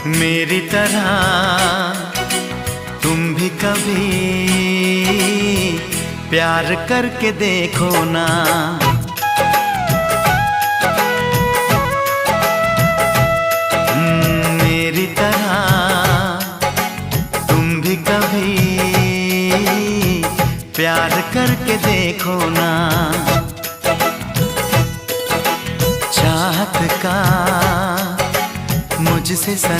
मेरी तरह तुम भी कभी प्यार करके देखो ना। मेरी तरह तुम भी कभी प्यार करके देखो ना। चाहत का मुझसे